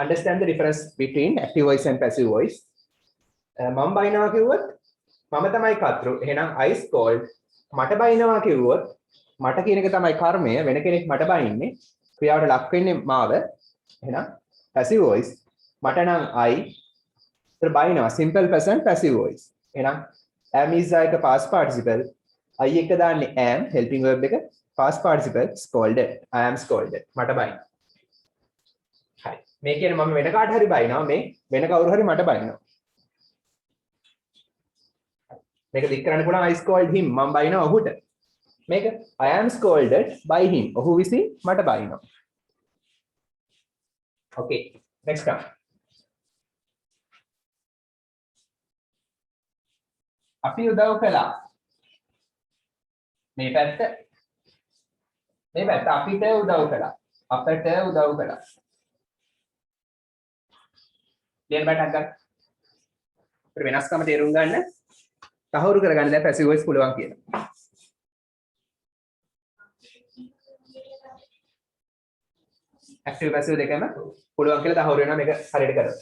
understand the difference between active voice and passive voice. මම බයිනවා කිව්වොත් මම තමයි කතරු. එහෙනම් I scold. මට බයිනවා කිව්වොත් මට කියන එක තමයි කර්මය. වෙන කෙනෙක් මට බයින්නේ. ක්‍රියාවට ලක් වෙන්නේ මාව. එහෙනම් passive voice. මට නම් I. ඒතර බයිනවා simple present passive voice. එහෙනම් am is like a past participle. I එක දාන්නේ am helping verb එක past participle scolded. I am scolded. මට බයිනවා. හරි. මේ කියන්නේ මම වෙන කාට හරි බයිනවා. මේ වෙන කවුරු හරි මට බයිනවා. මේක දික් කරන්න පුළුවන් I scold him මම බයිනවා ඔහුට. මේක I am scolded by him. ඔහු විසින් මට බයිනවා. Okay. Next one. අපි උදව් කළා. මේ පැත්ත අපිට උදව් කළා. අපට උදව් කළා. ලියන්න බටක් ගන්න. අපිට වෙනස්කම තේරුම් ගන්න. තහවුරු කරගන්න දැන් passive voice පුළුවන් කියලා. active passive දෙකම පුළුවන් කියලා තහවුරු වෙනවා මේක හරියට කරලා.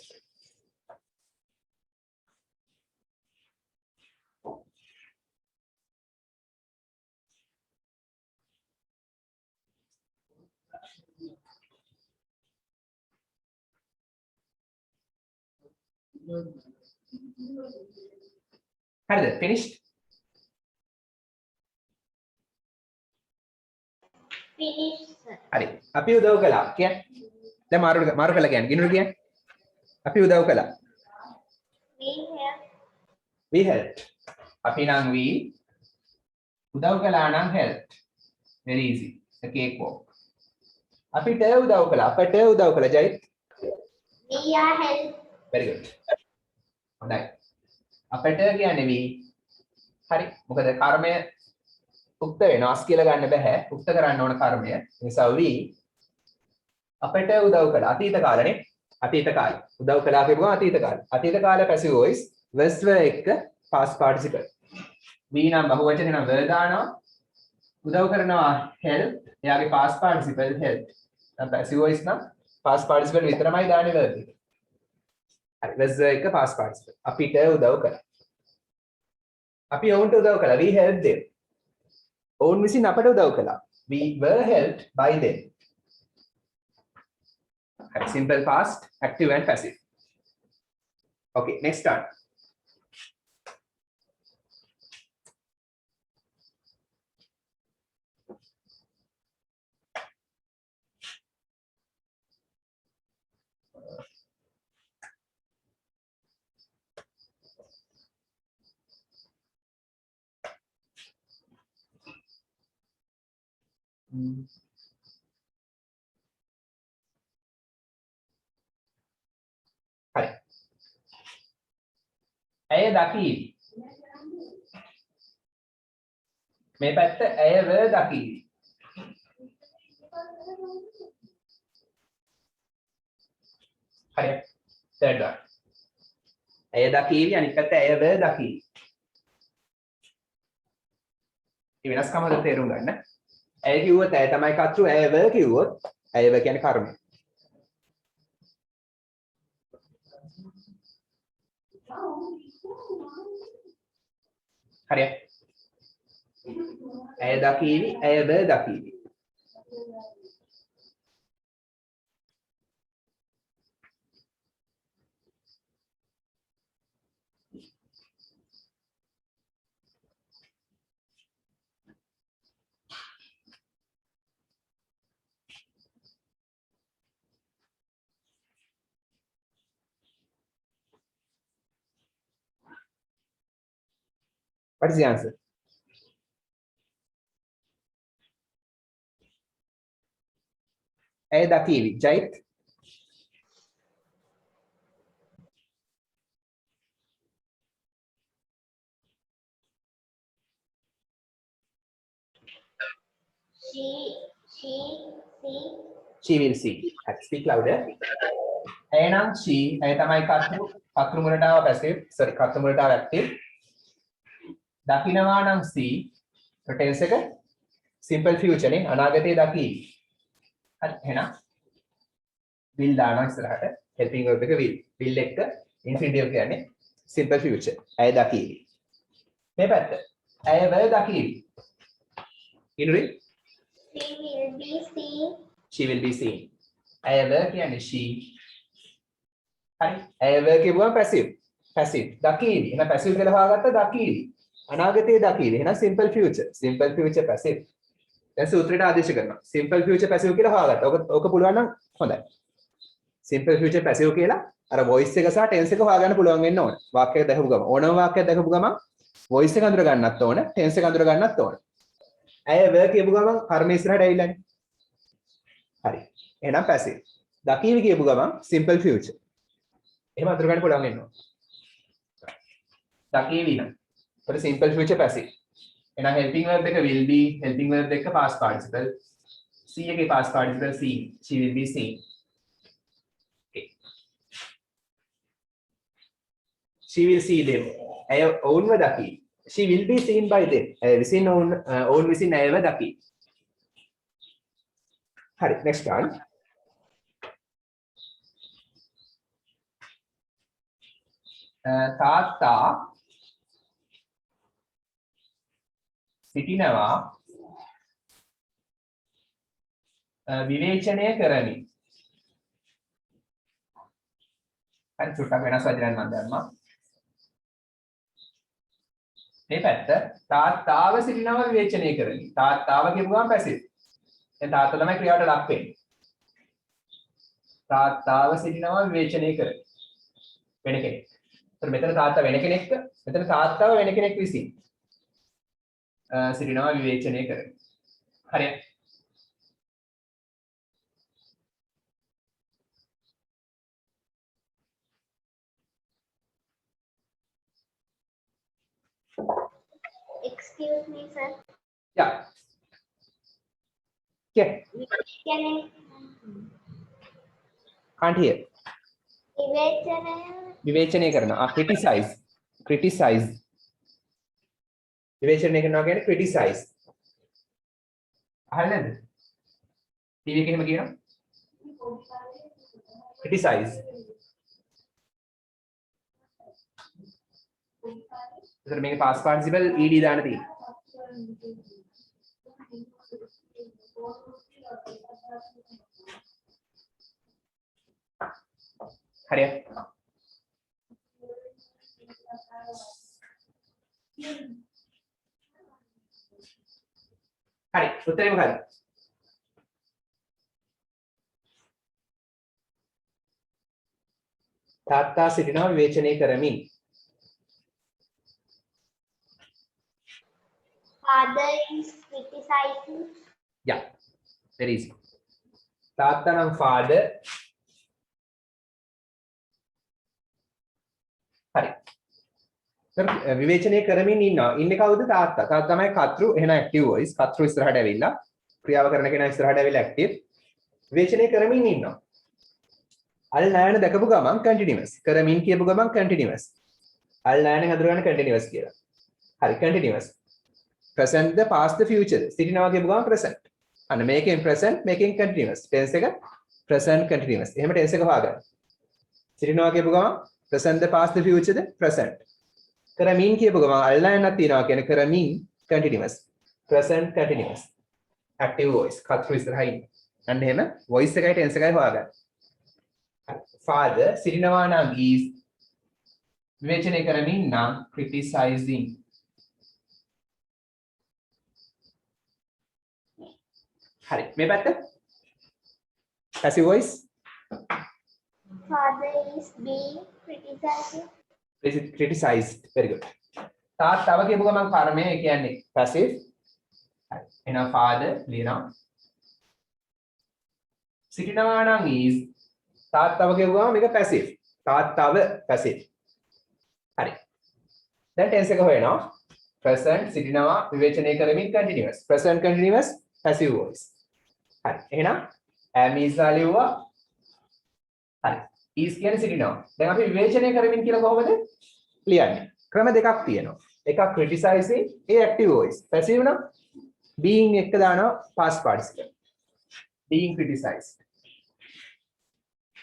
හරිද? finished? Finished. හරි. අපි උදව් කළා කියන්නේ. දැන් මාරු කළා කියන්නේ. ගිනුරු කියන්නේ. අපි උදව් කළා. We helped. We helped. අපි නම් we උදව් කළා නම් helped. Very easy. The cake walk. අපිට උදව් කළා. අපට උදව් කළා. ජයිත්. We are helped. Very good. හොඳයි. අපට කියන්නේ we. හරි. මොකද කර්මය උක්ත වෙනස් කියලා ගන්න බෑ. උක්ත කරන්න ඕන කර්මය. ඒ නිසා we අපට උදව් කළා. අතීත කාලනේ. අතීත කාලේ. උදව් කළා කියපුවා අතීත කාලේ. අතීත කාලේ passive voice was were එක past participle. we නම් බහුවචනේ නම් were දානවා. උදව් කරනවා help. එයාගේ past participle help. දැන් passive voice නම් past participle විතරමයි දාන්නේ verb එක. හරි. was were එක past participle. අපිට උදව් කළා. අපි ඔවුන්ට උදව් කළා. we helped them. ඔවුන් විසින් අපට උදව් කළා. We were helped by them. Simple past, active and passive. Okay, next one. හරි. ඇය දකීවි. මේ පැත්ත ඇයව දකීවි. හරි. third one. ඇය දකීවි අනිත් පැත්ත ඇයව දකීවි. මේ වෙනස්කම හොඳට තේරුම් ගන්න. ඇය කිව්වොත් ඇය තමයි කතෘ, ඇයව කිව්වොත් ඇයව කියන්නේ කර්මය. හරියට. ඇය දකීවි, ඇයව දකීවි. What is the answer? ඇය දකීවි. ජයිත්. She will see. Speak louder. ඇය නම් she. ඇය තමයි කතෘ. කතෘ මුලට ආව passive. Sorry, කතෘ මුලට ආව active. දකින්නවා නම් see. tense එක simple future නේ. අනාගතයේ දකී. හරි එහෙනම් will දානවා ඉස්සරහට. helping verb එක will. will එක infinitive කියන්නේ simple future. ඇය දකීවි. මේ පැත්ත. ඇයව දකීවි. ඉනුරි She will be seen. she will be seen. ඇයව කියන්නේ she. හරි. ඇයව කියපුවම passive. passive. දකීවි. එහෙනම් passive කියලා හොයාගත්ත දකීවි. අනාගතයේ දකීවි. එහෙනම් simple future. simple future passive. දැන් සූත්‍රයට ආදේශ කරනවා. simple future passive කියලා හොයාගත්තා. ඕක පුළුවන් නම් හොඳයි. simple future passive කියලා අර voice එක සහ tense එක හොයාගන්න පුළුවන් වෙන්න ඕන. වාක්‍යයක් දැකපු ගමන් ඕනම වාක්‍යයක් දැකපු ගමන් voice එක අඳුර ගන්නත් ඕන, tense එක අඳුර ගන්නත් ඕන. ඇය ව කියපු ගමන් කර්ම ඉස්සරහට ඇවිල්ලානේ. හරි. එහෙනම් passive. දකීවි කියපු ගමන් simple future. එහෙම අඳුර ගන්න පුළුවන් වෙන්න ඕන. දකීවි නම්. ඒකට simple future passive. එහෙනම් helping verb එක will be, helping verb එක past participle. see එකේ past participle seen. she will be seen. she will see them. ඇය ඔවුන්ව දකී. she will be seen by them. ඇය විසින් ඔවුන් විසින් ඇයව දකී. හරි next one. තාත්තා සිටිනවා විවේචනය කරමින්. හරි චුට්ටක් වෙනස් වචනයක් මම දැම්මා. මේ පැත්ත තාත්තාව සිටිනවා විවේචනය කරමින්. තාත්තාව කියපු ගමන් passive. දැන් තාත්තා තමයි ක්‍රියාවට ලක් වෙන්නේ. තාත්තාව සිටිනවා විවේචනය කරමින්. වෙන කෙනෙක්. ඒතර මෙතන තාත්තා වෙන කෙනෙක්ද? මෙතන තාත්තාව වෙන කෙනෙක් විසින් සිටිනවා විවේචනය කරමින්. හරියට. Excuse me, sir. Yeah. Yeah. Can't hear. විවේචනය කරනවා. criticize. criticize. විවේචනය කරනවා කියන්නේ criticize. අහන්නේ නැද්ද? ටීවී එකේ එහෙම කියනවා. criticize. ඒතර මේකේ past participle ed දාන්න තියෙනවා. හරියට. හරි උත්තරේ මොකක්ද? තාත්තා සිටිනවා විවේචනය කරමින්. Father is criticizing. Yeah, very easy. තාත්තා නම් father. හරි. විවේචනය කරමින් ඉන්නවා. ඉන්නේ කවුද? තාත්තා. තාත්තා තමයි කර්තෘ. එහෙනම් active voice. කර්තෘ ඉස්සරහට ඇවිල්ලා ක්‍රියාව කරන කෙනා ඉස්සරහට ඇවිල්ලා active. විවේචනය කරමින් ඉන්නවා. අල් නයන දැකපු ගමන් continuous. කරමින් කියපු ගමන් continuous. අල් නයන හඳුනගන්න continuous කියලා. හරි continuous. present the past the future. සිටිනවා කියපු ගමන් present. අන්න මේකෙන් present මේකෙන් continuous. tense එක present continuous. එහෙම tense එක හොයාගන්න. සිටිනවා කියපු ගමන් present the past the future the present. කරමින් කියපු ගමන් අල් නයනක් තියනවා කියන්නේ කරමින් continuous. present continuous. active voice. කර්තෘ ඉස්සරහින්. අන්න එහෙම voice එකයි tense එකයි හොයාගන්න. father සිටිනවා නම් is විවේචනය කරමින් නම් criticizing. හරි මේ පැත්ත passive voice. Father is being criticized. criticized. very good. තාත්තව කියපු ගමන් කර්මය කියන්නේ passive. හරි එහෙනම් father ලියනවා. සිටිනවා නම් is තාත්තව කියපු ගමන් මේක passive. තාත්තව passive. හරි. දැන් tense එක හොයනවා. present සිටිනවා විවේචනය කරමින් continuous. present continuous passive voice. හරි. එහෙනම් am is ලියුවා. හරි. is කියන්නේ සිටිනවා. දැන් අපි විවේචනය කරමින් කියලා කොහොමද ලියන්නේ? ක්‍රම දෙකක් තියෙනවා. එකක් criticizing, ඒ active voice. passive නම් being එක දානවා past participle. being criticized.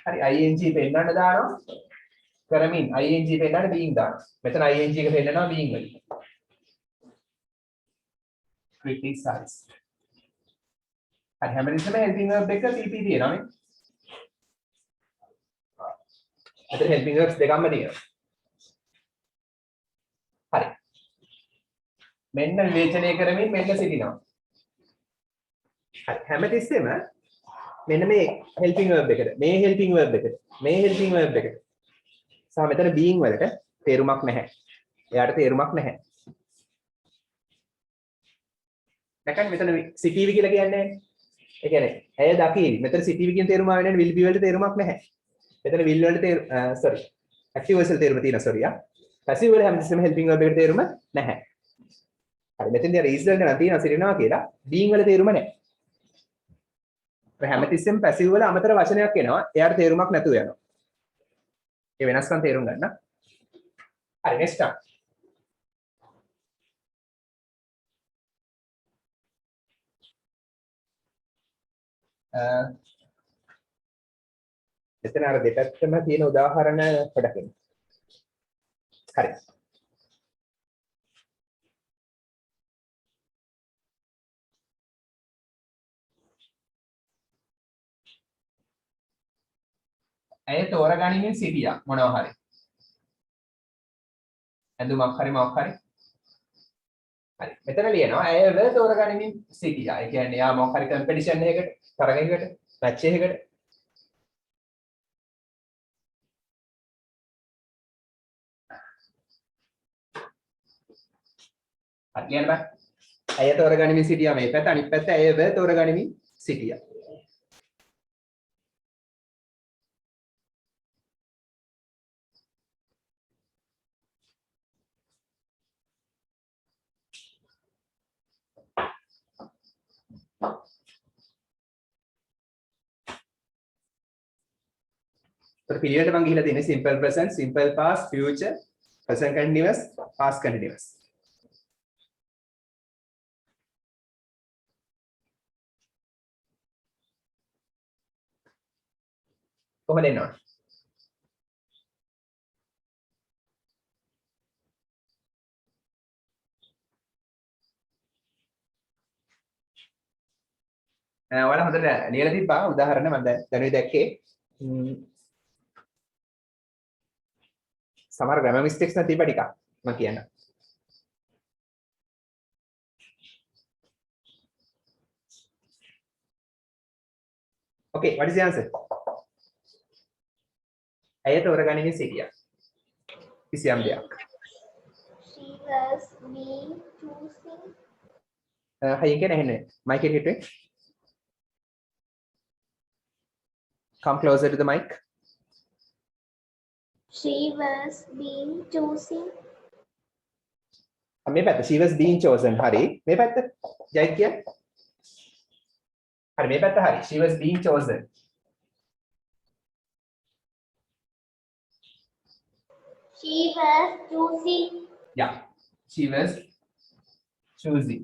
හරි ing පෙන්නන්න දානවා. කරමින් ing පෙන්නන්න being දානවා. මෙතන ing එක පෙන්නනවා being වලින්. criticize. හරි හැමතිස්සෙම helping verb එක pp තියෙනවා නේ. අතන helping verbs දෙකක්ම තියෙනවා. හරි. මෙන්න විවේචනය කරමින් මෙන්න සිටිනවා. හරි හැමතිස්සෙම මෙන්න මේ helping verb එකට මේ helping verb එකට මේ helping verb එකට සහ මෙතන being වලට තේරුමක් නැහැ. එයාට තේරුමක් නැහැ. දැන් මෙතන සිටීවි කියලා කියන්නේ ඒ කියන්නේ ඇය දකීවි. මෙතන සිටීවි කියන තේරුම ආවෙන්නේ will be වලට තේරුමක් නැහැ. මෙතන will වලට sorry active voice වල තේරුම තියෙනවා sorry passive වල හැමතිස්සෙම helping verb එකට තේරුම නැහැ. හරි මෙතෙන්දී අර is වලට නම් තියෙනවා සිටිනවා කියලා being වල තේරුම නැහැ. හැමතිස්සෙම පැසිව් වල අමතර වචනයක් එනවා. එයාට තේරුමක් නැතුව යනවා. ඒ වෙනස්කම් තේරුම් ගන්න. හරි next one. එතන අර දෙපැත්තම තියෙන උදාහරණ පොඩක් එන්න. හරි. ඇය තෝරගනිමින් සිටියා මොනවා හරි. ඇඳුමක් හරි මොකක් හරි. හරි. මෙතන ලියනවා ඇයව තෝරගනිමින් සිටියා. ඒ කියන්නේ යා මොකක් හරි කම්පිටිෂන් එකකට, තරගයකට, මැච් එකකට. හරි ලියන්න බෑ. ඇය තෝරගනිමින් සිටියා මේ පැත්ත අනිත් පැත්ත ඇයව තෝරගනිමින් සිටියා. तर පිළිවෙලට මම ගිහිලා තියෙන්නේ simple present, simple past, future, present continuous, past continuous. කොහොමද එන්නේ? ඔයාලා හොඳට ලියලා තිබ්බා උදාහරණ මම දැනුයි දැක්කේ. සමහර grammar mistakes නම් තිබ්බා ටිකක් මම කියන්න. Okay, what is the answer? ඇය තෝරගනිමින් සිටියා. කිසියම් දෙයක්. She was being choosing. හයියෙන් කියන ඇහෙන්නේ. mic එක හිටුවේ. Come closer to the mic. She was being choosing. මේ පැත්ත she was being chosen. හරි. මේ පැත්ත ජයිත් කියන්නේ. හරි මේ පැත්ත හරි. she was being chosen. She was choosing. Yeah. She was choosing.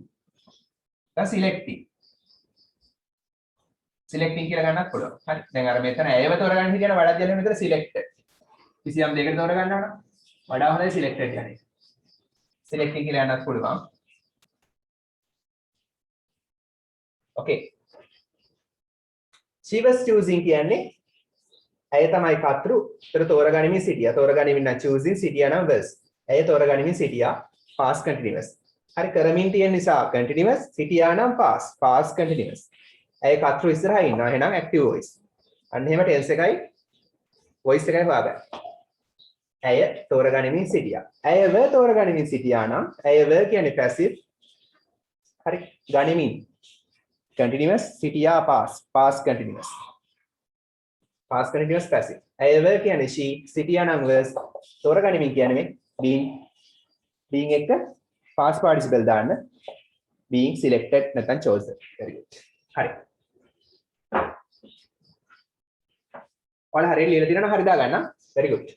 The selecting. Selecting කියලා ගන්නත් පුළුවන්. හරි. දැන් අර මෙතන ඇයව තෝරගන්න කියන වඩා දෙයක් මෙතන selected. කිසියම් දෙයකට තෝරගන්නවා නම් වඩා හොඳයි selected කියන්නේ. Selecting කියලා යන්නත් පුළුවන්. Okay. She was choosing කියන්නේ ඇය තමයි කතෘ. ඒතර තෝරගනිමින් සිටියා. තෝරගනිමින් නම් choosing සිටියා නම් was. ඇය තෝරගනිමින් සිටියා past continuous. හරි කරමින් තියෙන නිසා continuous සිටියා නම් past continuous. ඇය කතෘ ඉස්සරහා ඉන්නවා. එහෙනම් active voice. අන්න එහෙම tense එකයි voice එකයි හොයාගන්න. ඇය තෝරගනිමින් සිටියා. ඇයව තෝරගනිමින් සිටියා නම් ඇයව කියන්නේ passive. හරි ගනිමින් continuous සිටියා past continuous. past continuous passive. ඇයව කියන්නේ she සිටියා නම් was. තෝරගනිමින් කියන්නේ being එක past participle දාන්න. being selected නැත්නම් chosen. very good. හරි. ඔයාලා හරියට ලියලා තියෙනවා නම් හරි දාගන්න. very good.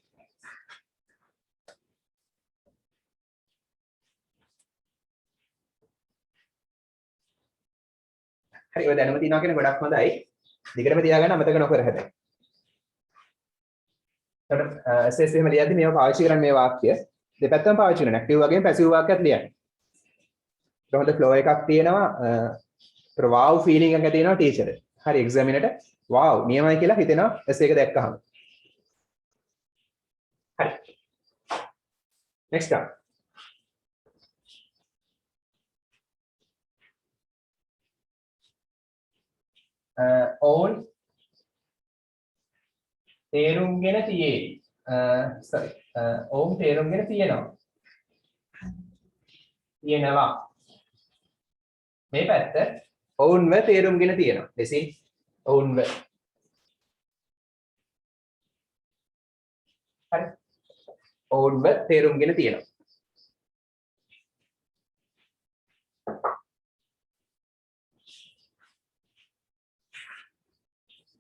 හරි ඔය දැනුම තියනවා කියන්නේ ගොඩක් හොඳයි. දිගටම තියාගන්න අමතක නොකර හැබැයි. එතකොට SS එහෙම ලියද්දි මේවා පාවිච්චි කරන්නේ මේ වාක්‍ය දෙපැත්තම පාවිච්චි කරනවා. ඇක්ටිව් වගේම පැසිව් වාක්‍යයක් ලියන්න. හොඳ ෆ්ලෝ එකක් තියෙනවා. වාව් ෆීලිං එකක් තියෙනවා ටීචර්. හරි එක්සැමිනර්ට වාව් නියමයි කියලා හිතෙනවා S එක දැක්කහම. හරි. next one. ඔවුන් තේරුම්ගෙන තියෙයි. sorry. ඔවුන් තේරුම්ගෙන තියෙනවා. තියෙනවා. මේ පැත්ත ඔවුන්ව තේරුම්ගෙන තියෙනවා. දෙසින් ඔවුන්ව. හරි. ඔවුන්ව තේරුම්ගෙන තියෙනවා.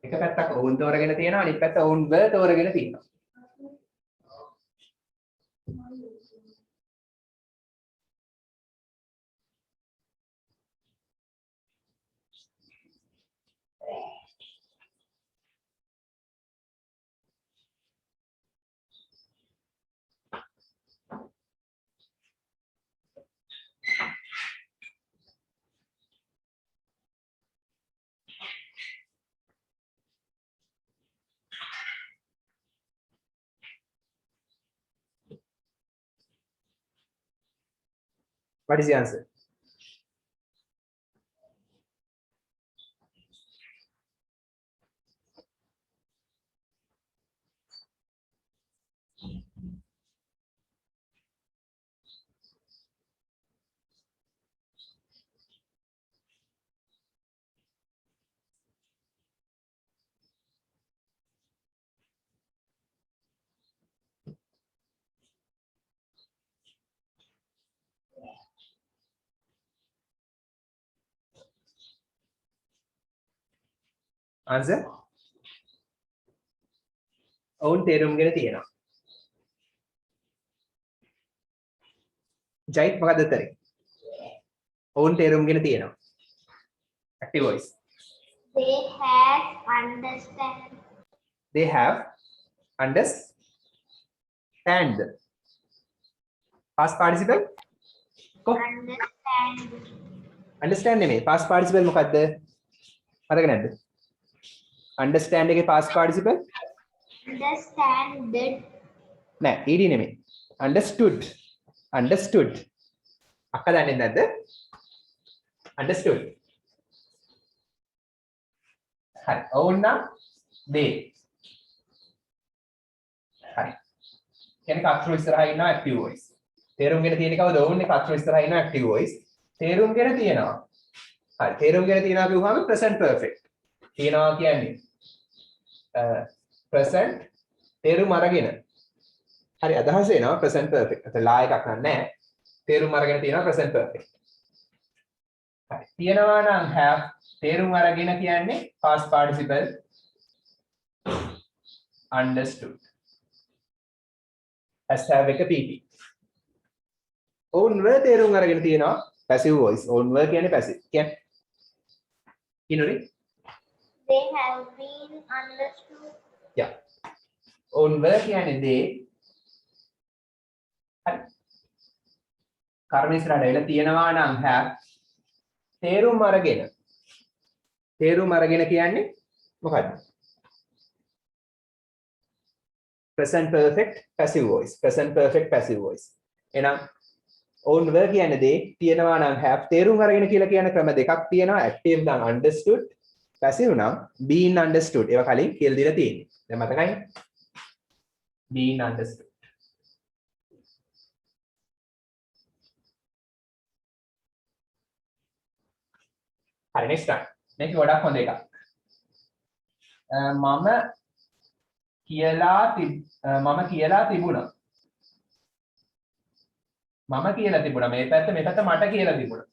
එක පැත්තක් ඔවුන් තෝරගෙන තියෙනවා අනිත් පැත්ත ඔවුන්ව තෝරගෙන තියෙනවා. What is the answer? Answer? ඔවුන් තේරුම්ගෙන තියෙනවා. ජයිත් මොකද උත්තරේ? ඔවුන් තේරුම්ගෙන තියෙනවා. Active voice. They have understand. They have understand. Past participle? Ko? Understand. Understand නෙමෙයි. Past participle මොකද්ද? මතක නැද්ද? Understand එකේ past participle? Understanded. නෑ, ED නෙමෙයි. Understood. Understood. අක්ක දන්නේ නැද්ද? Understood. හරි. ඔවුන් නම් they. හරි. කියන්නේ කතර ඉස්සරහා ඉන්නවා active voice. තේරුම්ගෙන තියෙන කවද? ඔවුන් නේ කතර ඉස්සරහා ඉන්නවා active voice. තේරුම්ගෙන තියෙනවා. හරි. තේරුම්ගෙන තියනවා කියුවාම present perfect. තියනවා කියන්නේ present තේරුම් අරගෙන. හරි අදහස එනවා present perfect. අත ලා එකක් නැහැ. තේරුම් අරගෙන තියෙනවා present perfect. හරි. තියනවා නම් have තේරුම් අරගෙන කියන්නේ past participle understood. as have එක pp. ඔවුන්ව තේරුම් අරගෙන තියෙනවා passive voice. ඔවුන්ව කියන්නේ passive. කියන්නේ කිනුනේ? They have been understood. yeah. ඔවුන්ව කියන්නේ they. හරි. කර්ම ඉස්සරහට එලා තියෙනවා නම් have තේරුම් අරගෙන. තේරුම් අරගෙන කියන්නේ මොකද්ද? present perfect passive voice. present perfect passive voice. එහෙනම් ඔවුන් වර් කියන්නේ දේ තියෙනවා නම් have තේරුම් අරගෙන කියලා කියන ක්‍රම දෙකක් තියෙනවා. active නම් understood, passive නම් been understood. ඒවා කලින් කියලා දීලා තියෙන්නේ. දැන් මතකයි? been understood. හරි next one. මේක ගොඩක් හොඳ එකක්. මම කියලා තිබුණා. මම කියලා තිබුණා. මේ පැත්ත මට කියලා තිබුණා.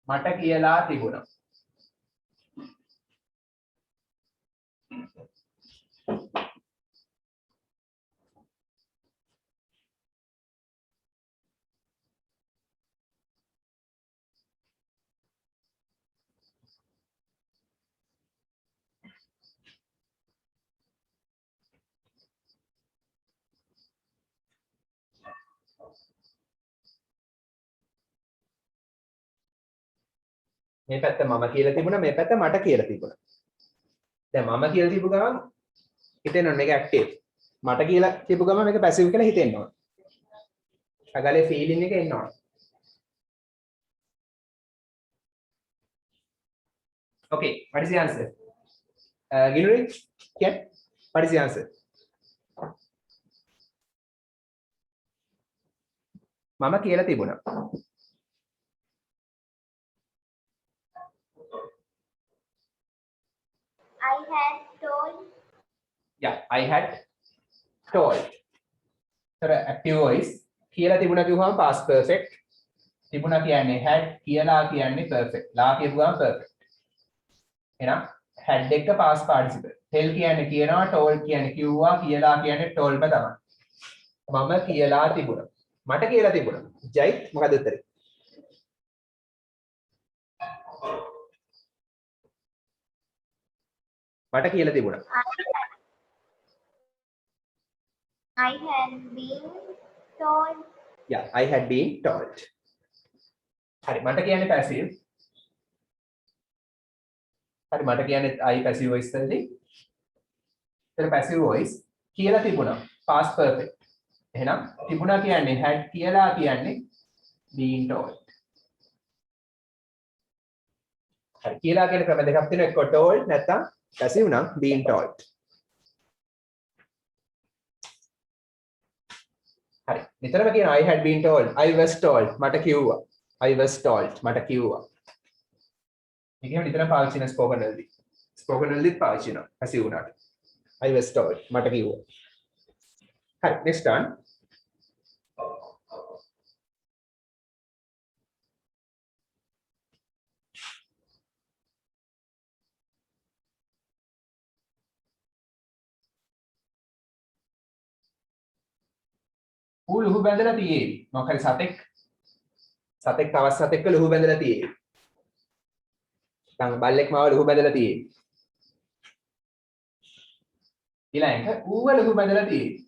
මට කියලා තිබුණා. මේ පැත්ත මම කියලා තිබුණා මේ පැත්ත මට කියලා තිබුණා. දැන් මම කියලා තිබු ගමන් හිතෙන්න ඕනේ මේක ඇක්ටිව්. මට කියලා තිබු ගමන් මේක පැසිව් කියලා හිතෙන්න ඕනේ. අගලේ ෆීලින් එක එන්න ඕනේ. Okay, what is the answer? Ginuri, Ken, what is the answer? මම කියලා තිබුණා. I had told. Yeah, I had told. तर active voice කියලා තිබුණා කිව්වම past perfect. තිබුණා කියන්නේ had කියලා කියන්නේ perfect. ලා කියපුවාම perfect. එහෙනම් had එක past participle. tell කියන්නේ කියනවා, told කියන්නේ කිව්වා, කියලා කියන්නේ told ම තමයි. මම කියලා තිබුණා. මට කියලා තිබුණා. ජයිත් මොකද උත්තරේ? මට කියලා තිබුණා. I had been told. Yeah, I had been told. හරි මට කියන්නේ passive. හරි මට කියන්නේ I passive voice වලදී. ඒතර passive voice කියලා තිබුණා. past perfect. එහෙනම් තිබුණා කියන්නේ had කියලා කියන්නේ been told. හරි කියලා කියන ක්‍රම දෙකක් තියෙනවා. එක්ක told නැත්නම් passive නම් been told. හරි. නිතරම කියන I had been told, I was told මට කිව්වා. I was told මට කිව්වා. මේක එහෙම නිතරම පාවිච්චි කරන ස්පෝකන් වලදී. ස්පෝකන් වලදී පාවිච්චි කරනවා. passive උනාට. I was told මට කිව්වා. හරි next one. ඌ ලුහු බැඳලා තියෙවි. මොකක් හරි සතෙක් තවත් සතෙක්ව ලුහු බැඳලා තියෙවි. නැත්නම් බල්ලෙක් මාව ලුහු බැඳලා තියෙවි. ඊළඟට ඌව ලුහු බැඳලා තියෙවි.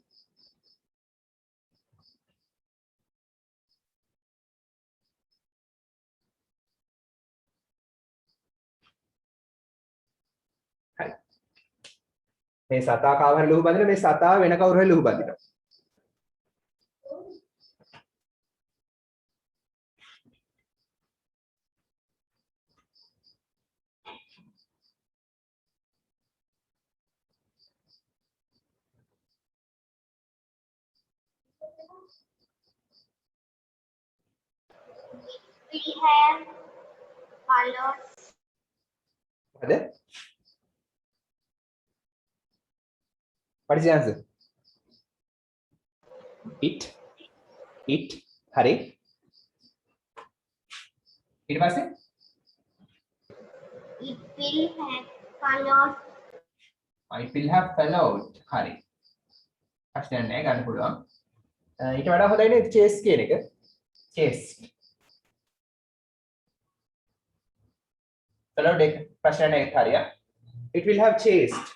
හරි. මේ සතා කාව හරි ලුහු බැඳලා මේ සතා වෙන කවුරු හරි ලුහු බැඳිනවා. We have followed. මොකද? What is the answer? It හරි. ඊට පස්සේ It will have followed. I will have followed. හරි. ප්‍රශ්නයක් නෑ ගන්න පුළුවන්. ඊට වඩා හොඳයි නේද chase කියන එක? chase. followed එක ප්‍රශ්නයක් නෑ හරිය. It will have chased.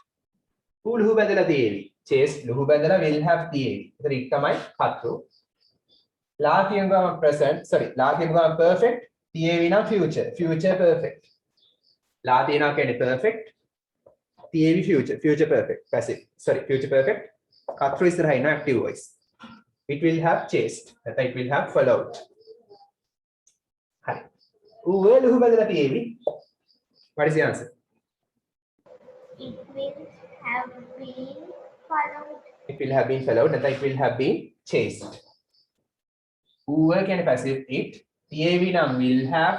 ඌ ලුහු බැඳලා තියෙවි. chase ලුහු බැඳලා will have තියෙවි. ඒතර it තමයි කතු. ලා කියන ගම present sorry ලා කියන ගම perfect තියෙවි නම් future perfect. ලා තියනවා කියන්නේ perfect තියෙවි future perfect passive sorry future perfect කතු ඉස්සරහා ඉන්න active voice. It will have chased නැත්නම් it will have followed. හරි. ඌව ලුහු බැඳලා තියෙවි. What is the answer? It will have been followed. It will have been followed නැත්නම් it will have been chased. ඌව කියන්නේ passive it තියෙවි නම් will have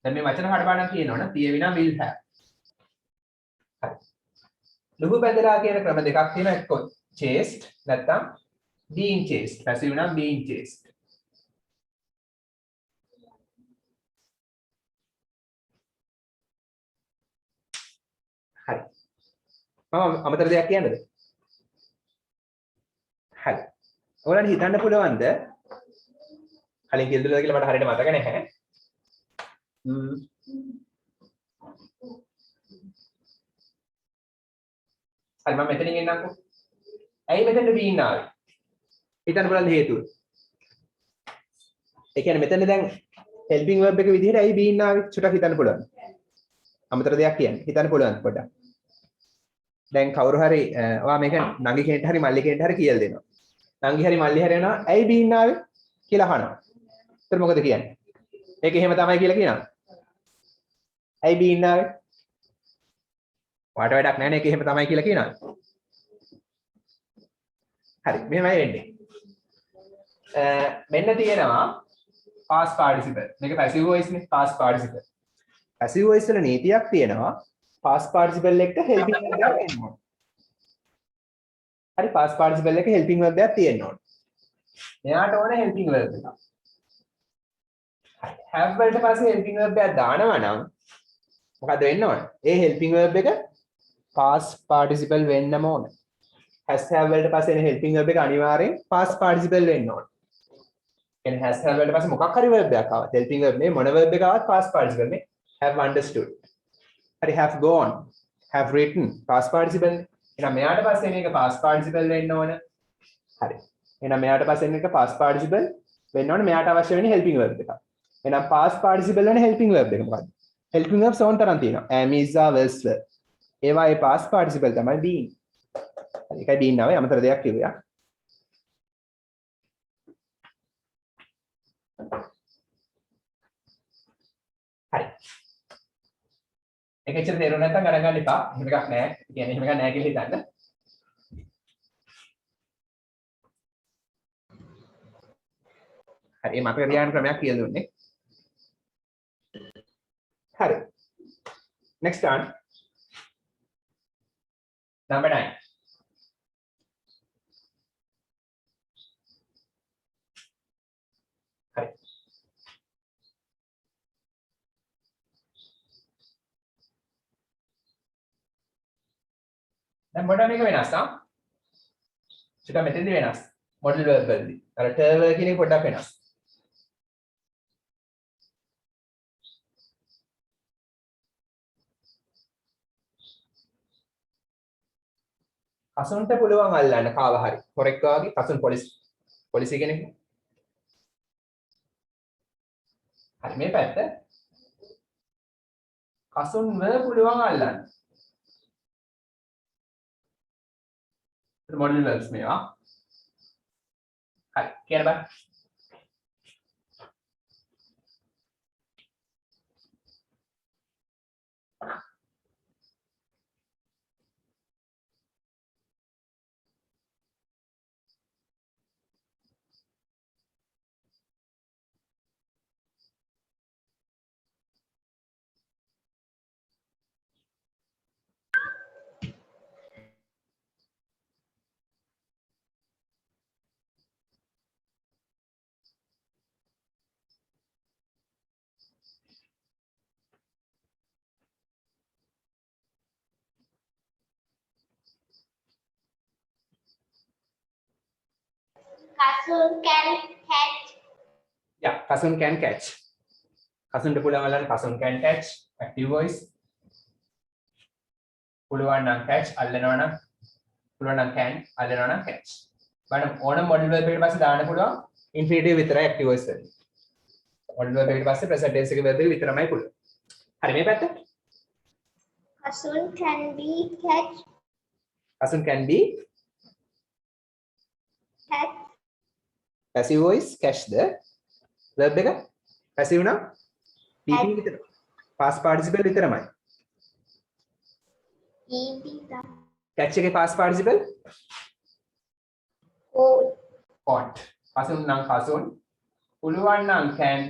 දැන් මේ වචන කඩපාඩම් තියෙනවනේ තියෙවි නම් will have. හරි. ලුහු බැඳලා කියන ක්‍රම දෙකක් තියෙනවා එක්ක chased නැත්නම් being chased. passive නම් being chased. හරි. මම අමතර දෙයක් කියන්නද? හරි. ඔයාලට හිතන්න පුළුවන්ද? කලින් කියලා දුන්නාද කියලා මට හරියට මතක නැහැ. හරි මම මෙතනින් එන්නම්කෝ. ඇයි මෙතනට බීන් ආවේ? හිතන්න බලන්න හේතුව. ඒ කියන්නේ මෙතන දැන් helping verb එක විදිහට ඇයි been ආවේ? චුට්ටක් හිතන්න පුළුවන්. අමතර දෙයක් කියන්නේ. හිතන්න පුළුවන් පොඩ්ඩක්. දැන් කවුරු හරි ඔයා මේක නංගි කෙනෙක්ට හරි මල්ලි කෙනෙක්ට හරි කියලා දෙනවා. නංගි හරි මල්ලි හරි යනවා ඇයි been ආවේ කියලා අහනවා. ඒතර මොකද කියන්නේ? මේක එහෙම තමයි කියලා කියනවා. ඇයි been ආවේ? වාට වැඩක් නැහැ නේ ඒක එහෙම තමයි කියලා කියනවා. හරි මෙහෙමයි වෙන්නේ. මෙන්න තියෙනවා past participle. මේක passive voice නේ past participle. passive voice වල නීතියක් තියෙනවා past participle එක්ක helping verb එකක් එන්න ඕන. හරි past participle එක helping verb එකක් තියෙන්න ඕන. මෙයාට ඕන helping verb එකක්. හරි have වලට පස්සේ helping verb එකක් දානවා නම් මොකද වෙන්න ඕන? ඒ helping verb එක past participle වෙන්නම ඕන. has have වලට පස්සේ එන helping verb එක අනිවාර්යෙන් past participle වෙන්න ඕන. කියන්නේ has have වලට පස්සේ මොකක් හරි verb එකක් ආවත් helping verb නේ මොන verb එක ආවත් past participle නේ. have understood. හරි have gone, have written past participle නේ. එහෙනම් මෙයාට පස්සේ එන එක past participle වෙන්න ඕන. හරි. එහෙනම් මෙයාට පස්සේ එන එක past participle වෙන්න ඕන. මෙයාට අවශ්‍ය වෙන්නේ helping verb එකක්. එහෙනම් past participle වල helping verb එක මොකද්ද? helping verbs ඕන තරම් තියෙනවා. am, is, are, was were. ඒවායේ past participle තමයි been. හරි ඒකයි been ආවේ අමතර දෙයක් කිව්වා. හරි. ඒක ඇත්තට තේරුම් නැත්නම් ගණන් ගන්න එපා. එහෙම එකක් නැහැ. ඒ කියන්නේ එහෙම එකක් නැහැ කියලා හිතන්න. හරි මතක තියාගන්න ක්‍රමයක් කියලා දුන්නේ. හරි. Next one. Number 9. හරි. දැන් මොඩල් එක වෙනස් ආ. චුට්ටක් මෙතෙන්දි වෙනස්. මොඩල් verb වලදී. අර term කියන එක පොඩ්ඩක් වෙනස්. කසුන්ට පුළුවන් අල්ලන්න කාව හරි. හොරෙක් වාගේ කසුන් පොලිසිය කෙනෙක්. හරි මේ පැත්ත. කසුන්ව පුළුවන් අල්ලන්න. මොඩල් verbs මේවා. හරි කියන්න බෑ. Kasun can catch. Yeah, Kasun can catch. කසුන්ට පුළුවන් අල්ලන්න Kasun can catch. Active voice. පුළුවන් නම් catch අල්ලනවා නම් පුළුවන් නම් can අල්ලනවා නම් catch. බලන්න ඕන මොඩල් verb එකට පස්සේ දාන්න පුළුවන් infinitive විතරයි active voice වලින්. මොඩල් verb එකට පස්සේ present tense එකේ verb එක විතරමයි පුළුවන්. හරි මේ පැත්ත. Kasun can be catch. Kasun can be Catch. passive voice catch the verb එක passive නම් PP විතර. past participle විතරමයි. ED the catch එකේ past participle caught. කසුන් නම් කසුන් පුළුවන් නම් can.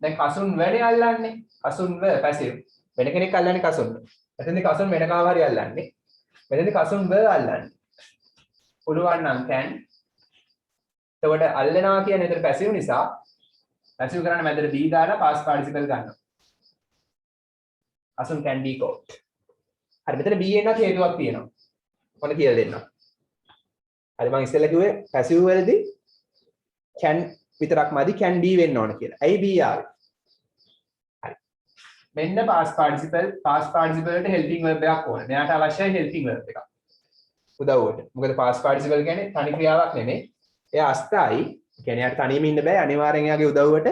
දැන් කසුන් වැඩේ අල්ලන්නේ කසුන් ව passive. වෙන කෙනෙක් අල්ලන්නේ කසුන්. එතෙන්දී කසුන් වෙන කාව හරි අල්ලන්නේ. මෙතෙන්දී කසුන් ව අල්ලන්නේ. පුළුවන් නම් can. එතකොට අල්ලනවා කියන්නේ එතන passive නිසා passive කරන්න මැදට be දාලා past participle ගන්නවා. Kasun can be caught. හරි මෙතන be එන්නත් හේතුවක් තියෙනවා. මොකද කියලා දෙන්නම්. හරි මම ඉස්සෙල්ලා කිව්වේ passive වලදී can විතරක් මදි can be වෙන්න ඕන කියලා. ඇයි be ආවේ? හරි. මෙන්න past participle වලට helping verb එකක් ඕන. මෙයාට අවශ්‍යයි helping verb එකක්. උදව්වට. මොකද past participle කියන්නේ තනි ක්‍රියාවක් නෙමෙයි. එයා අස්ථායි. කියන්නේ යාට තනියම ඉන්න බෑ. අනිවාර්යෙන් එයාගේ උදව්වට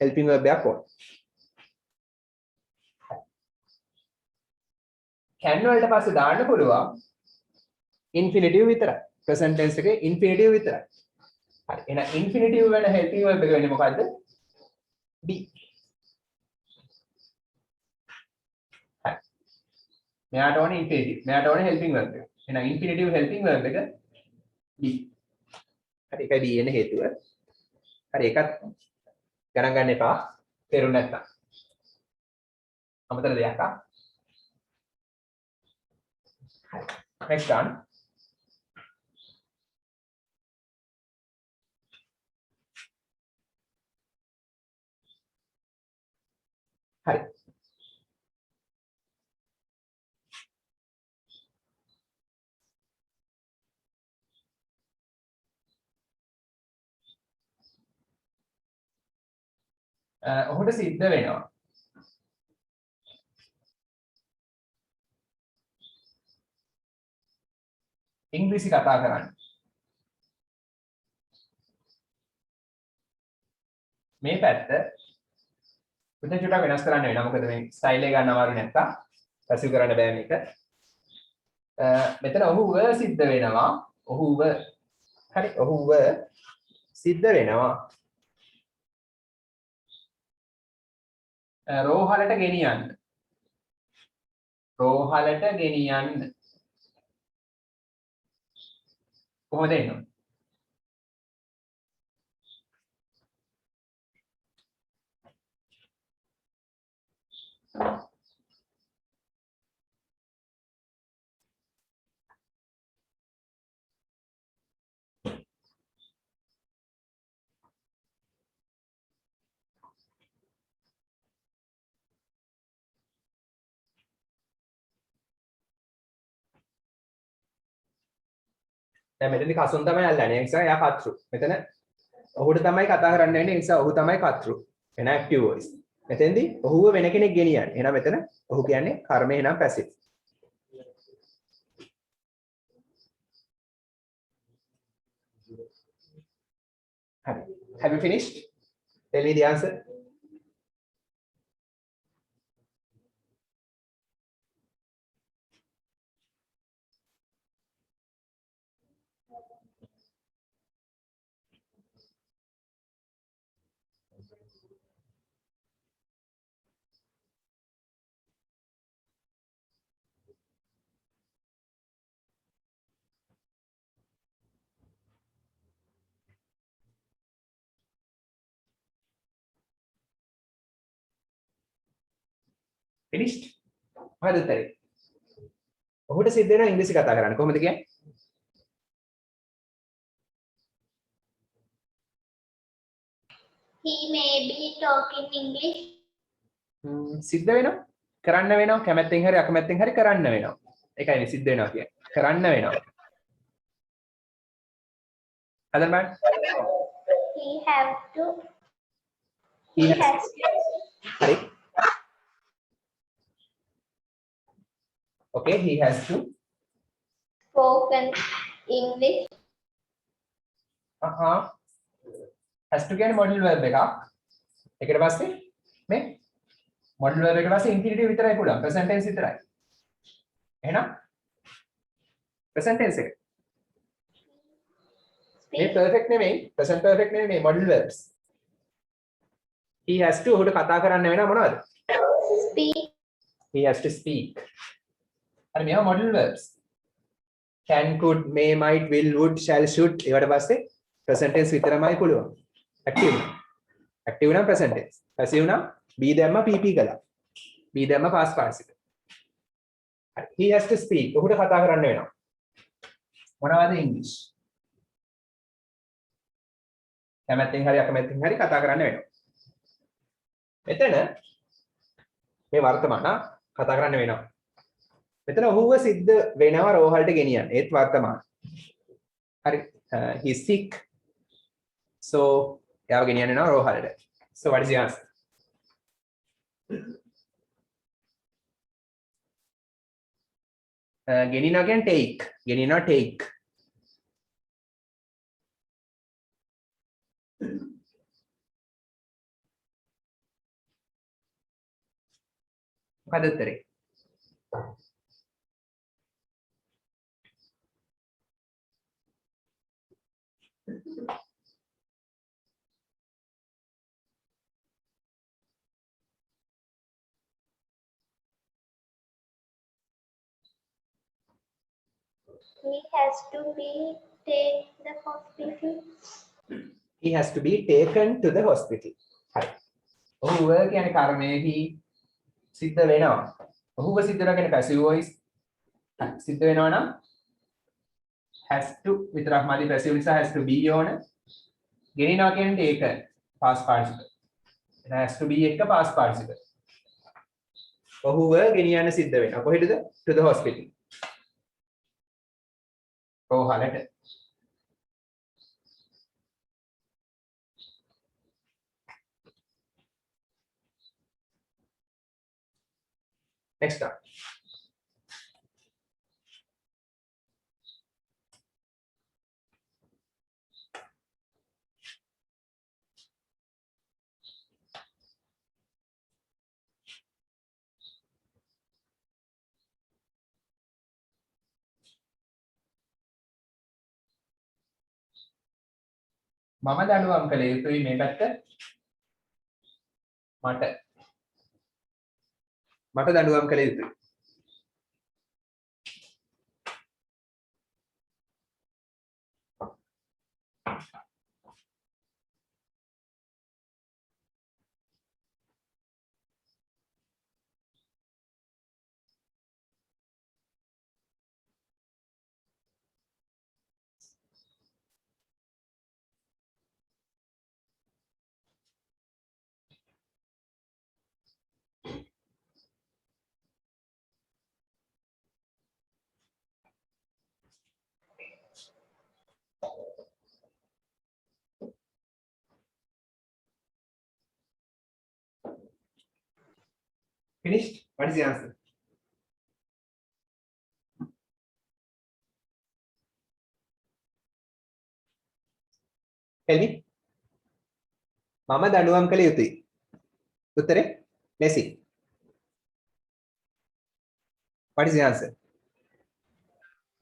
helping verb එකක් ඕන. can වලට පස්සේ දාන්න පුළුවන් infinitive විතරයි. present tense එකේ infinitive විතරයි. හරි. එහෙනම් infinitive වෙන helping verb එක වෙන්නේ මොකද්ද? be. හරි. මෙයාට ඕනේ infinitive. මෙයාට ඕනේ helping verb එක. එහෙනම් infinitive helping verb එක be. හරි. ඒකයි be එන්නේ හේතුව. හරි. ඒකත් ගණන් ගන්න එපා. තේරුම් නැත්තම්. අමතර දෙයක් ආ. Next one. Hi. ඔහුට සිද්ධ වෙනවා. ඉංග්‍රීසි කතා කරන්න. මේ පැත්ත පුතේ චුට්ටක් වෙනස් කරන්න වෙනවා. මොකද මේ ස්ටයිල් එක ගන්න අමාරු නැත්තම් පැසිව් කරන්න බෑ මේක. මෙතන ඔහුව සිද්ධ වෙනවා. ඔහුව හරි ඔහුව සිද්ධ වෙනවා. රෝහලට ගෙනියන්න. රෝහලට ගෙනියන්න. කොහොමද එන්නේ? දැන් මෙතනදි කසුන් තමයි අල්ලන්නේ. ඒ නිසා එයා කතෘ. මෙතන ඔහුට තමයි කතා කරන්න වෙන්නේ. ඒ නිසා ඔහු තමයි කතෘ. එන ඇක්ටිව් වොයිස්. මෙතෙන්දි ඔහුව වෙන කෙනෙක් ගෙනියන්නේ. එහෙනම් මෙතන ඔහු කියන්නේ කර්මය එහෙනම් පැසිව්. හරි. Have you finished? Tell me the answer. Finished? මොකද උත්තරේ? ඔහුට සිද්ධ වෙනවා ඉංග්‍රීසි කතා කරන්න. කොහොමද කියන්නේ? He may be talking English. සිද්ධ වෙනවා. කරන්න වෙනවා. කැමැත්තෙන් හරි අකමැත්තෙන් හරි කරන්න වෙනවා. ඒකයි මේ සිද්ධ වෙනවා කියන්නේ. කරන්න වෙනවා. හදන්න බලන්න. He have to. He He has- has to හරි. Okay, he has to. spoken English. has to කියන්නේ modal verb එකක්. ඒකට පස්සේ මේ modal verb එකට පස්සේ infinitive විතරයි පුළුවන්. present tense විතරයි. එහෙනම් present tense එක. මේ Speak. perfect නෙමෙයි, present perfect නෙමෙයි මේ modal verbs. he has to උඩ කතා කරන්න වෙනවා මොනවද? Speak. he has to speak. හරි මේවා modal verbs. can, could, may, might, will, would, shall, should ඒවට පස්සේ present tense විතරමයි පුළුවන්. active. active නම් present tense. passive නම් be දැම්ම pp කළා. be දැම්ම past participle. හරි. he has to speak. ඔහුට කතා කරන්න වෙනවා. මොනවද English? කැමැත්තෙන් හරි අකමැත්තෙන් හරි කතා කරන්න වෙනවා. මෙතන මේ වර්තමාන කතා කරන්න වෙනවා. මෙතන ඔහුව සිද්ධ වෙනවා රෝහලට ගෙනියන්න. ඒත් වර්තමාන. හරි. he is sick. So එයාව ගෙනියන්න වෙනවා රෝහලට. So what is the answer? ගෙනියනවා කියන්නේ take. ගෙනියනවා take. මොකද උත්තරේ? He has to be take the hospital. He has to be taken to the hospital. හරි. ඔහු were කියන්නේ කර්මයේහි සිද්ධ වෙනවා. ඔහුව සිද්ධ වෙනවා කියන්නේ passive voice. සිද්ධ වෙනවා නම් has to විතරක් මදි passive නිසා has to be ඕන. ගෙනිනවා කියන්නේ taken past participle. it has to be එක past participle. ඔහුව ගෙනියන්න සිද්ධ වෙනවා. කොහෙටද? to the hospital. රෝහලට. Next up. මම දඬුවම් කළ යුතුයි මේ පැත්ත මට දඬුවම් කළ යුතුයි. Finished? What is the answer? Tell me. මම දඬුවම් කළ යුතුයි. උත්තරේ? Messi. What is the answer?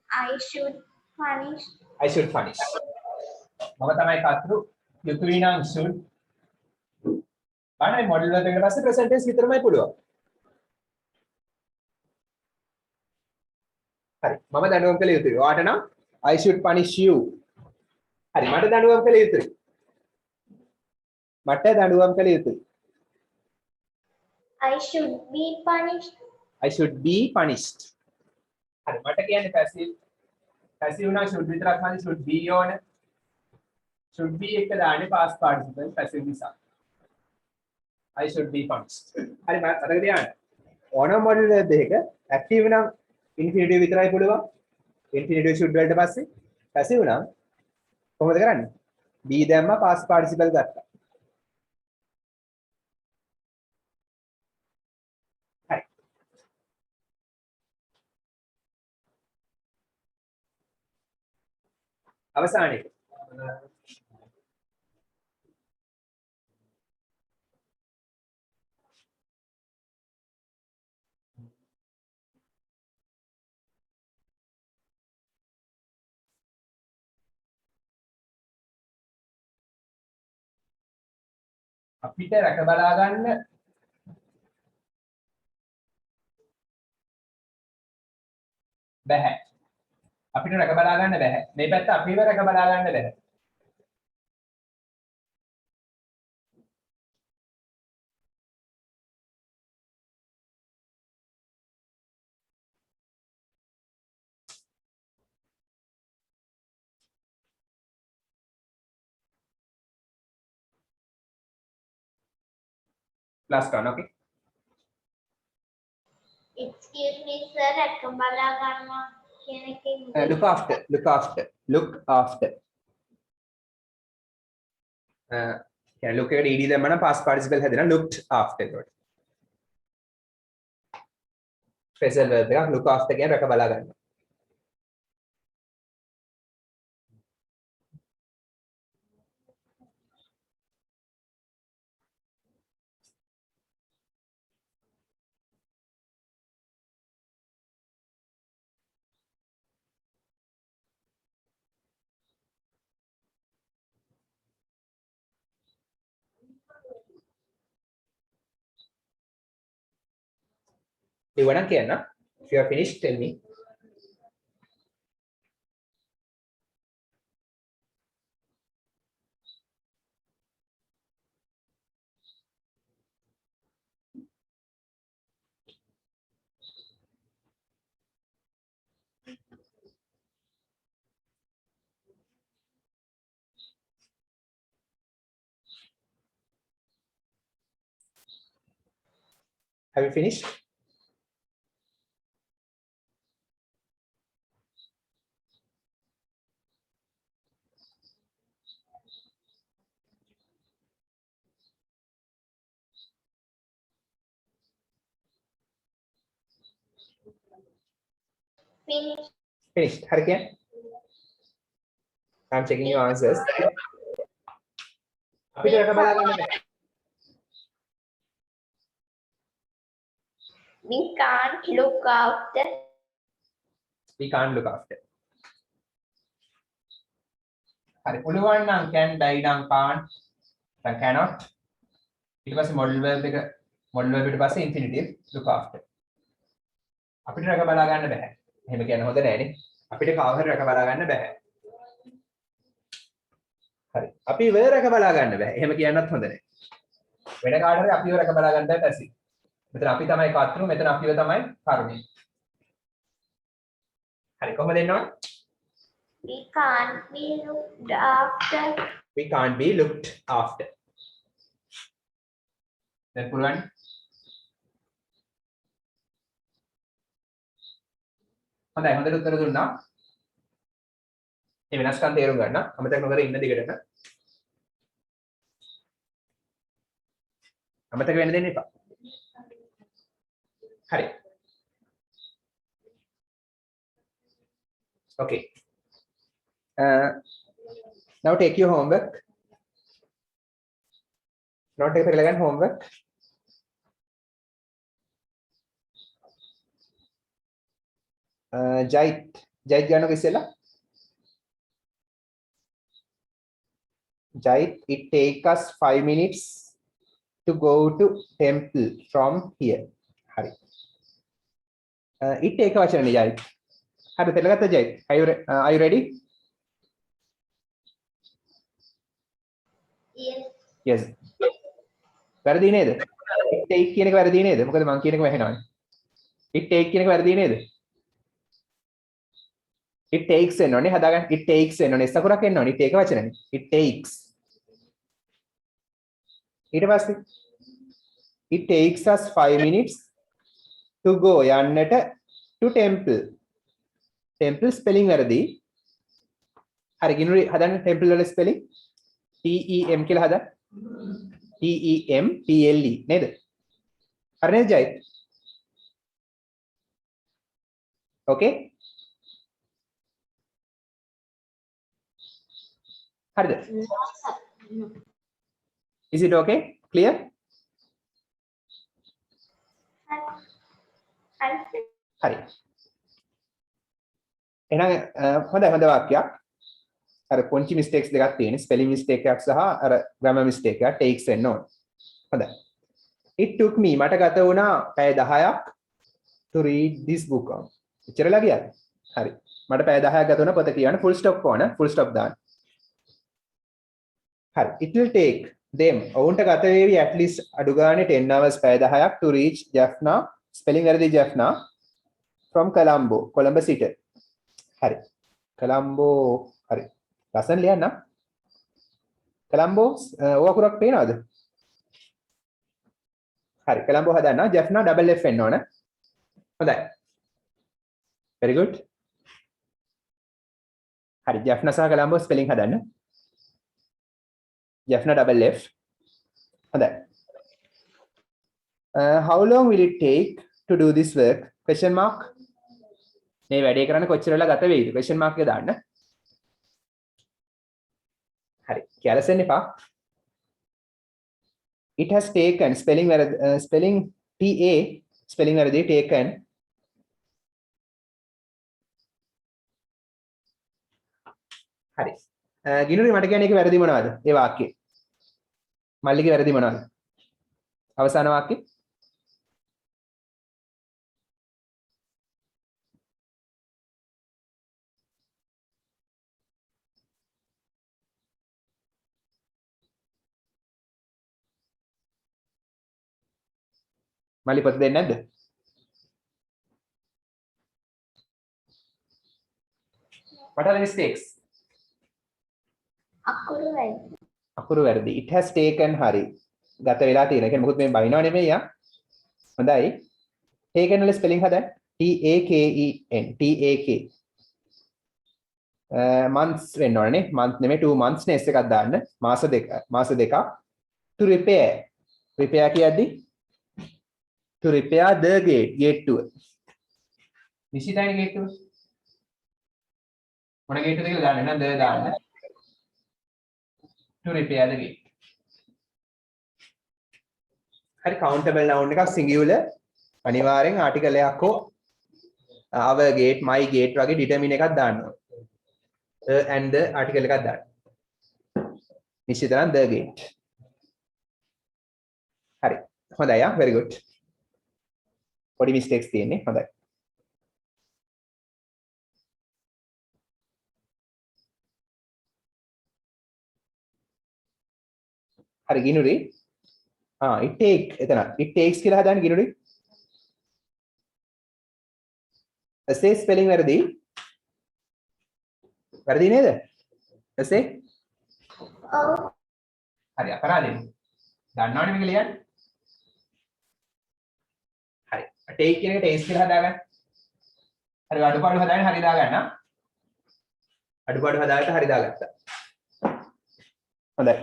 I should punish. I should punish. මම තමයි කතුරු. යුතුයි නම් should. බලන්න මොඩල් වලට ඊට පස්සේ present tense විතරමයි පුළුවන්. හරි. මම දඬුවම් කළ යුතුයි. ඔයාට නම් I should punish you. හරි. මට දඬුවම් කළ යුතුයි. මට දඬුවම් කළ යුතුයි. I should be punished. I should be punished. හරි. මට කියන්නේ passive. Passive නම් should විතරක් මදි should be ඕන. should be එක දාන්නේ past participle passive නිසා. I should be punished. හරි මම අතක තියන්න. ඕනම මොඩල් දෙක active නම් infinitive විතරයි පුළුවන්. infinitive should වලට පස්සේ passive නම් කොහොමද කරන්නේ? be දැම්ම past participle ගත්තා. හරි. අවසානයේ අපිට රැක බලා ගන්න බැහැ. අපිට රැක බලා ගන්න බැහැ. මේ පැත්ත අපිව රැක බලා ගන්න බැහැ. Last one, okay? Excuse me, sir. රැකබලා ගන්නවා කියන එකේ Look after. Look after. Look after. කියන්නේ look එකට ed දැම්ම නම් past participle හැදෙනවා looked after එකට. Phrasal verb එකක් look after කියන්නේ රැක බලා ගන්නවා. ලිව්වනම් කියන්න. If you are finished, tell me. Have you finished? Finish. Finished. හරි කියන්න. I'm checking your answers. අපිට රට බලා ගන්න බෑ. We can't look after. We can't look after. හරි පුළුවන් නම් can, die නම් can't, then cannot. ඊට පස්සේ modal verb ඊට පස්සේ infinitive look after. අපිට රට බලා ගන්න බෑ. එහෙම කියන්න හොඳ නෑනේ. අපිට කව හරි රට බලා ගන්න බෑ. හරි. අපි වෙර රට බලා ගන්න බෑ. එහෙම කියන්නත් හොඳ නෑ. වෙන කාට හරි අපිව රට බලා ගන්න බෑ පැසි. මෙතන අපි තමයි කර්තෘ, මෙතන අපිව තමයි කර්මය. හරි කොහොමද එන්නේ? We can't be looked after. We can't be looked after. දැන් පුළුවන්. හොඳයි හොඳට උත්තර දුන්නා. මේ වෙනස්කම් තේරුම් ගන්න. අමතක නොකර ඉන්න දිගටම. අමතක වෙන්න දෙන්න එපා. හරි. Okay. Now take your homework. Note එක පෙරලා ගන්න homework. Jait ගන්නකො ඉස්සෙල්ලා. Jait, it take us 5 minutes to go to temple from here. Hari. It take වචනේ Jait. හරි පෙරලාගත්තා Jait. Are you ready? Yes. Yes. වැරදි නේද? It take කියන එක වැරදි නේද? මොකද මම කියන එක වැහෙනවනේ. It take කියන එක වැරදි නේද? It takes එන්නෝනේ හදාගන්න. It takes එන්නෝනේ. සකුරක් එන්නෝනේ. It take වචනනේ. It takes. ඊට පස්සේ it takes us 5 minutes to go යන්නට to temple. Temple spelling වැරදි. හරි ගිනුරි හදන්න temple වල spelling T E M කියලා හදන්න. T E M P L E නේද? හරි නේද ජයි? Okay? හරිද? Is it okay? Clear? හරි. එහෙනම් හොඳ වාක්‍යයක්. අර පොන්චි mistakes දෙකක් තියෙන spelling mistake එකක් සහ අර grammar mistake එකක් takes වෙන්න ඕන. හොඳයි. It took me මට ගත වුණා පැය 10ක් to read this book. එච්චරලා ගියාද? හරි. මට පැය 10ක් ගත වුණා පොත කියවන්න full stop ඕන full stop දාන්න. හරි. It will take them ඔවුන්ට ගත වේවි at least අඩු ගානේ 10 hours පැය 10ක් to reach Jaffna spelling වැරදි Jaffna from Colombo කොළඹ සිට. හරි. Colombo හරි. ලස්සන ලියන්න. Colombo ඔය අකුරක් පේනවද? හරි. Colombo හදන්න Jaffna double F එන්න ඕන. හොඳයි. very good. හරි. Jaffna සහ Colombo spelling හදන්න. Jaffna double F. හොඳයි. How long will it take to do this work? Question mark. මේ වැඩේ කරන්න කොච්චර වෙලා ගත වෙයිද? Question mark එක දාන්න. හරි. කැලසෙන්න එපා. It has taken spelling spelling T A spelling වැරදි taken. හරි. ගිනුරි මට කියන්නේ ඒක වැරදි මොනවද? ඒ වාක්‍යේ. මල්ලිගේ වැරදි මොනවද? අවසාන වාක්‍යේ. මල්ලි පොත දෙන්නේ නැද්ද? What are the mistakes? අකුරු වැඩි. අකුරු වැරදි. It has taken හරි. ගත වෙලා තියෙන. ඒ කියන්නේ මොකුත් මේ බයිනව නෙමෙයි යා. හොඳයි. taken වල ස්පෙලිං හදන්න. T A K E N T A K. months වෙන්න ඕනේ. month නෙමෙයි 2 months නේ S එකක් දාන්න. මාස දෙකක්. to repair. repair කියද්දි to repair the gate 2. නිශ්චිතයි gate 2. මොන gate 2ද කියලා දාන්න නේද? දාන්න. to repair the gate. හරි countable noun එකක් singular අනිවාර්යෙන් article එකක් හෝ our gate my gate වගේ determine එකක් දාන්න ඕනේ. And the article එකක් දාන්න. නිශ්චිත නම් the gate. හරි. හොඳයි යා very good. පොඩි mistakes තියෙන්නේ. හොඳයි. හරි ගිනුරි. it take එතන it takes කියලා හදාන්න ගිනුරි. say spelling වැරදි. වැරදි නේද? say ඔව්. හරි අපරාධෙයි. දන්නවනේ මේක ලියන්න. හරි. take කියන එක takes කියලා හදාගන්න. හරි අඩුපාඩු හදාගෙන හරි දාගන්න. අඩුපාඩු හදාගත්ත හරි දාගත්තා. හොඳයි.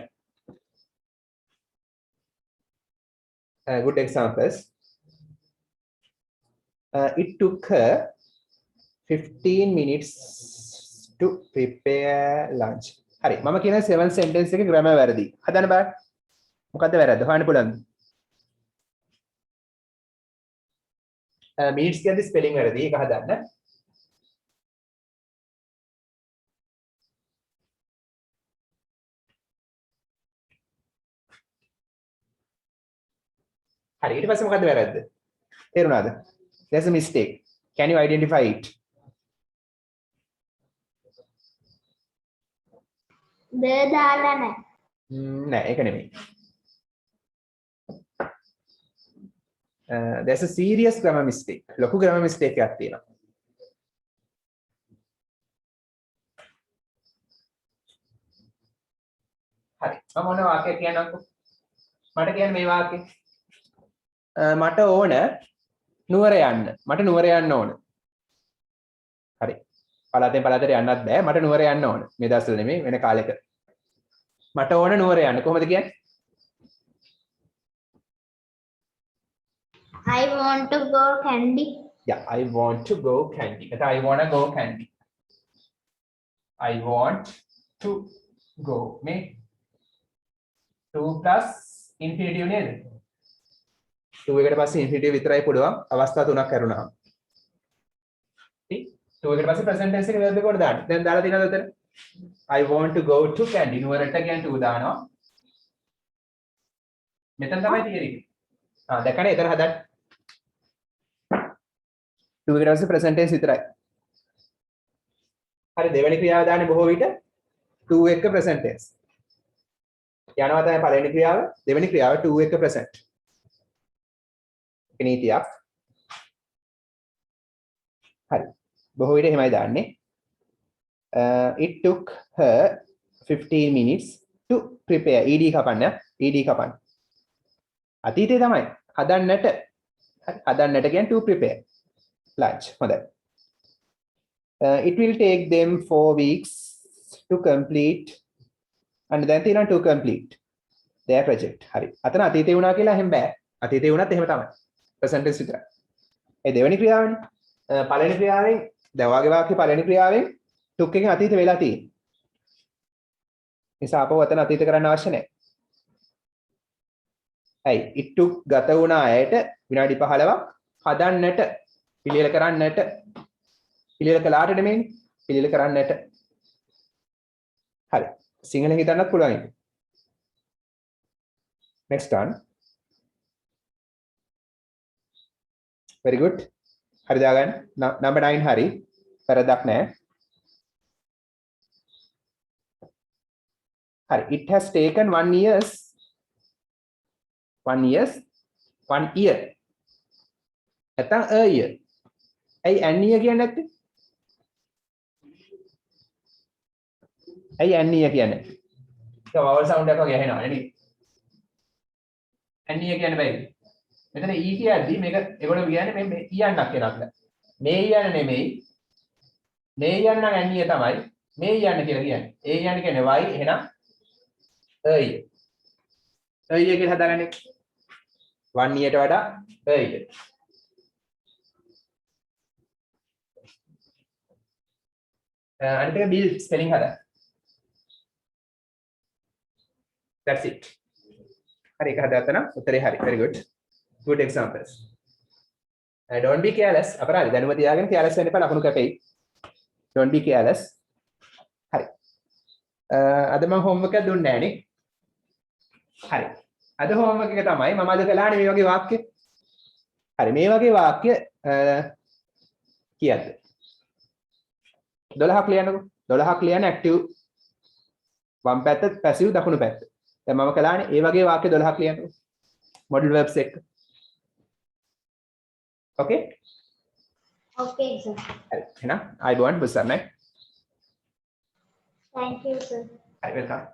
Good examples. It took her 15 minutes to prepare lunch. හරි මම කියන 7 sentence එකේ grammar වැරදි. හදන්න බෑ. මොකද්ද වැරද්ද? හොයන්න පුළුවන්ද? minutes කියද්දි spelling වැරදි. ඒක හදන්න. හරි ඊට පස්සේ මොකද්ද වැරද්ද? තේරුණාද? There's a mistake. Can you identify it? දාලා නැහැ. නෑ ඒක නෙමෙයි. There's a serious grammar mistake. ලොකු grammar mistake එකක් තියෙනවා. හරි. මම මොන වාක්‍යයක් කියන්නම්කෝ? මට කියන්න මේ වාක්‍යය. මට ඕන නුවර යන්න. මට නුවර යන්න ඕන. හරි. පළාතෙන් පළාතට යන්නත් බෑ. මට නුවර යන්න ඕන. මේ දවස්වල නෙමෙයි වෙන කාලෙක. මට ඕන නුවර යන්න. කොහොමද කියන්නේ? I want to go candy. Yeah, I want to go candy. But I wanna go candy. I want to go. මේ 2 plus infinitive නේද? 2 එකට පස්සේ infinitive විතරයි පුළුවන්. අවස්ථා තුනක් කරුණාම. හරි? 2 එකට පස්සේ present tense එක verb එක කොට දාන්න. දැන් දාලා තියෙනවද උතන? I want to go to candy. නුවරට කියන්නේ 2 දානවා. මෙතන තමයි තියෙන්නේ. දැක්කනේ එතන හදන්න. 2 එකට පස්සේ present tense විතරයි. හරි දෙවෙනි ක්‍රියාව දාන්නේ බොහෝ විට 2 එක්ක present tense. යනවා තමයි පළවෙනි ක්‍රියාව, දෙවෙනි ක්‍රියාව 2 එක්ක present. ඒක නීතියක්. හරි. බොහෝ විට එහෙමයි දාන්නේ. It took her 15 minutes to prepare. ed කපන්න. ed කපන්න. අතීතේ තමයි. හදන්නට. හරි. හදන්නට කියන්නේ to prepare. lunch. හොඳයි. It will take them 4 weeks to complete and then තියෙනවා to complete their project. හරි. අතන අතීතේ වුණා කියලා එහෙම බෑ. අතීතේ වුණත් එහෙම තමයි. present tense විතරයි. ඒ දෙවෙනි ක්‍රියාවනේ. පළවෙනි ක්‍රියාවෙන් දැන් වාගේ වාක්‍ය පළවෙනි ක්‍රියාවෙන් took එකෙන් අතීත වෙලා තියෙන්නේ. නිසා අපව අතන අතීත කරන්න අවශ්‍ය නැහැ. ඇයි? it took ගත වුණ අයට විනාඩි 15ක් හදන්නට පිළියෙල කරන්නට පිළියෙල කළාට නෙමෙයි පිළියෙල කරන්නට. හරි. සිංහලෙන් හිතන්නත් පුළුවන් ඒක. next one. very good. හරි දාගන්න. number 9 හරි. වැරද්දක් නැහැ. හරි. it has taken 1 year නැත්නම් අය. ඇයි ඇන්නිය කියන්නේ නැත්තේ? ඇයි ඇන්නිය කියන්නේ? ඒක වවල් සවුන්ඩ් එකක් වගේ ඇහෙනවා නේද? ඇන්නිය කියන්න බැහැ. මෙතන ඊ කියද්දි මේක ඒගොල්ලෝ කියන්නේ මේ ඊයන්නක් කියලා අපිට. මේ ඊයන්න නෙමෙයි. මේ ඊයන්න නම් ඇන්නිය තමයි. මේ ඊයන්න කියලා කියන්නේ. ඒ ඊයන්න කියන්නේ y එහෙනම් අය. අය කියලා හදාගන්නේ. 1 ඊට වඩා අය. අනිත් එක bill spelling හදා. That's it. හරි ඒක හදාගත්තා නම් උත්තරේ හරි. Very good. Good examples. Don't be careless. අපරාධ දැනුම තියාගෙන careless වෙන්න එපා ලකුණු කැපෙයි. Don't be careless. හරි. අද මම homework එක දුන්නේ නැහැ නේ. හරි. අද homework එක තමයි මම අද කළානේ මේ වගේ වාක්‍ය. හරි මේ වගේ වාක්‍ය කීයද? 12ක් ලියන්නකෝ. 12ක් ලියන්න active වම් පැත්ත passive දකුණු පැත්ත. දැන් මම කළානේ ඒ වගේ වාක්‍ය 12ක් ලියන්නකෝ. modal verbs එක්ක. Okay? Okay, sir. හරි. එහෙනම් ආයිබෝන් බුස්සන්නයි. Thank you, sir. හරි welcome.